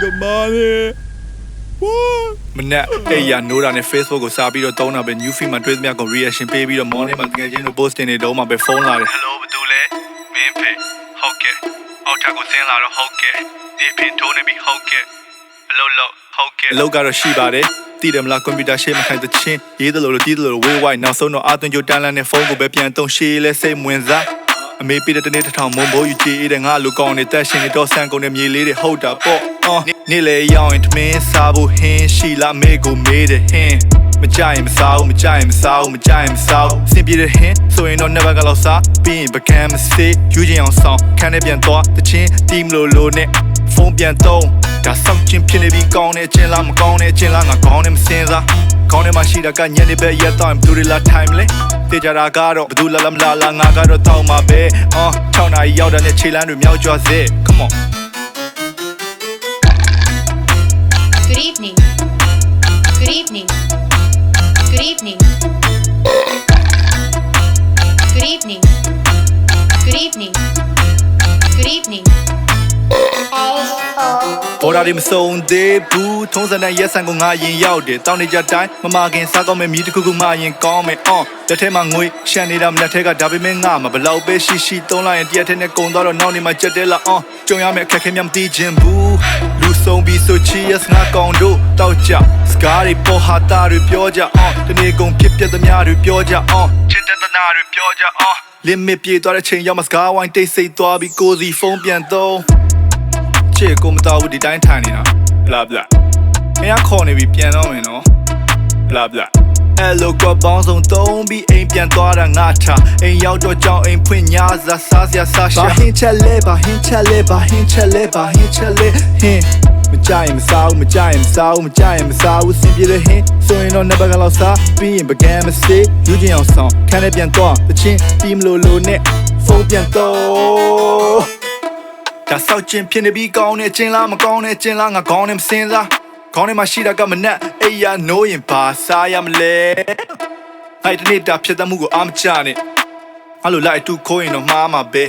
Good morning. What? မနေ့အဲ့ရနိုးတာနဲ့ Facebook ကိုစားပြီးတော့တုံးတာပဲ new feed မှာတွေ့သမျှကို reaction ပေးပြီးတော့ morning မှာတကယ်ချင်းတို့ post တင်နေတော့မှပဲဖုန်းလာတယ် Hello ဘယ်သူလဲမင်းဖေဟုတ်ကဲ့အောက်ထပ်ကိုဆင်းလာတော့ဟုတ်ကဲ့ဒီဖင်ထိုးနေပြီဟုတ်ကဲ့အလုပ်ဟုတ်ကဲ့အလုပ်ကတော့ရှိပါတယ်တည်တယ်မလားကွန်ပျူတာရှေ့မှာခိုင်တဲ့ချင်းရေးတယ်လို့တီးတယ်လို့ဝေးဝိုင်းနောက်ဆုံးတော့အသွင်ကြိုတန်းလန်းနဲ့ဖုန်းကိုပဲပြန်တုံးရှေးလဲစိတ်ဝင်စားအမေပြတဲ့တနေ့တစ်ထောင်မုံဘိုးယူကြည့်တဲ့ငါလူကောင်းနေတက်ရှင်နေတော့ဆန်ကုန်နဲ့မြေလေးတွေဟုတ်တာပေါ့နေ့လေရောက်ရင်ထမင်းစားဖို့ဟင်းရှိလားမေကိုမေးတယ်ဟင်းမကြရင်မစားဘူးမကြရင်မစားဘူးမကြရင်မစားဘူးစင်ပြေတဲ့ဟင်းဆိုရင်တော့ never ကလောက်စားပြီးရင်ပကံမစေးယူချင်အောင်ဆောင်ခန်းထဲပြန်သွားတချင်းတီးမလို့နဲ့ဖုန်းပြန်တော့ဒါဆောက်ချင်းဖြစ်နေပြီးကောင်းနေချင်းလားမကောင်းနေချင်းလားငါကောင်းနေမစင်စားကောင်းနေမှရှိတာကညနေပဲရက်တော့ဘယ်သူတွေလာ time လဲတေကြတာကတော့ဘယ်သူလာလာမလာလာငါကတော့တောင်းမှာပဲ6နာရီရောက်တဲ့ခြေလမ်းတွေမြောက်ကြွစေ come on Good evening. Good evening. Good evening. Good evening. Good evening. Good evening.ပေါ်လာဒီမစုံသေးဘူးထုံးစံတဲ့ရက်ဆန်ကိုငါရင်ရောက်တယ်တောင်းနေကြတိုင်းမမခင်စားကောင်းမယ်မြည်တစ်ခုခုမှရင်ကောင်းမယ်လက်ထဲမှာငွေရှန်နေတာမလက်ထဲကဒါပေမဲ့ငါမဘလောက်ပဲရှိသုံးလိုက်ရင်တရက်ထဲနဲ့ကုန်သွားတော့နောက်နေမှာကြက်တဲလာကြုံရမယ်အခက်ခဲများမသိခြင်းဘူးလူဆုံးပြီးဆိုချီယက်ငါကောင်တို့တောက်ကြစကားတွေပေါ်ဟာတာတွေပြောကြတနေ့ကုန်ဖြစ်ပြတဲ့များတွေပြောကြချစ်တဲ့တနာတွေပြောကြlimit ပြေသွားတဲ့ချိန်ရောက်မှစကားဝိုင်းတိတ်ဆိတ်သွားပြီးကိုစီဖုန်းပြန်သုံးချစ်ကိုမတော်ဘူးဒီတိုင်းထိုင်နေတာ blah blah မင်းခေါ်နေပြီပြန်တော့မယ်နော် blah blah အဲ့လိုကပေါင်းဆုံးသုံးပြီးအိမ်ပြန်သွားတာငါထားအိမ်ရောက်တော့ကြောင်းအိမ်ဖွင့်ညာစားစားစရာစားရှာဘာဟင်းချက်လဲဘာဟင်းချက်လဲဘာဟင်းချက်လဲဘာဟင်းချက်လဲဟင်းမကြရင်မစားဘူးမကြရင်မစားဘူးမကြရင်မစားဘူးစင်ပြေတဲ့ဟင်းဆိုရင်တော့ never ကလောက်စားပြီးရင်ပကံမစေးယူချင်အောင်ဆောင်ခန်းထဲပြန်သွားတချင်းတီးမလို့နဲ့ဖုန်းပြန်တော့ဒါဆောက်ချင်းဖြစ်နေပြီးကောင်းနေချင်းလားမကောင်းနေချင်းလားငါကောင်းနေမစင်စားကောင်းနေမှရှိတာကမနဲ့အိယာနိုးရင်ဘာစားရမလဲအဲ့ဒီနေ့တာဖြစ်တဲ့မှုကိုအားမချနဲ့အဲ့လိုလိုက်တူခိုးရင်တော့မှားမှာပဲ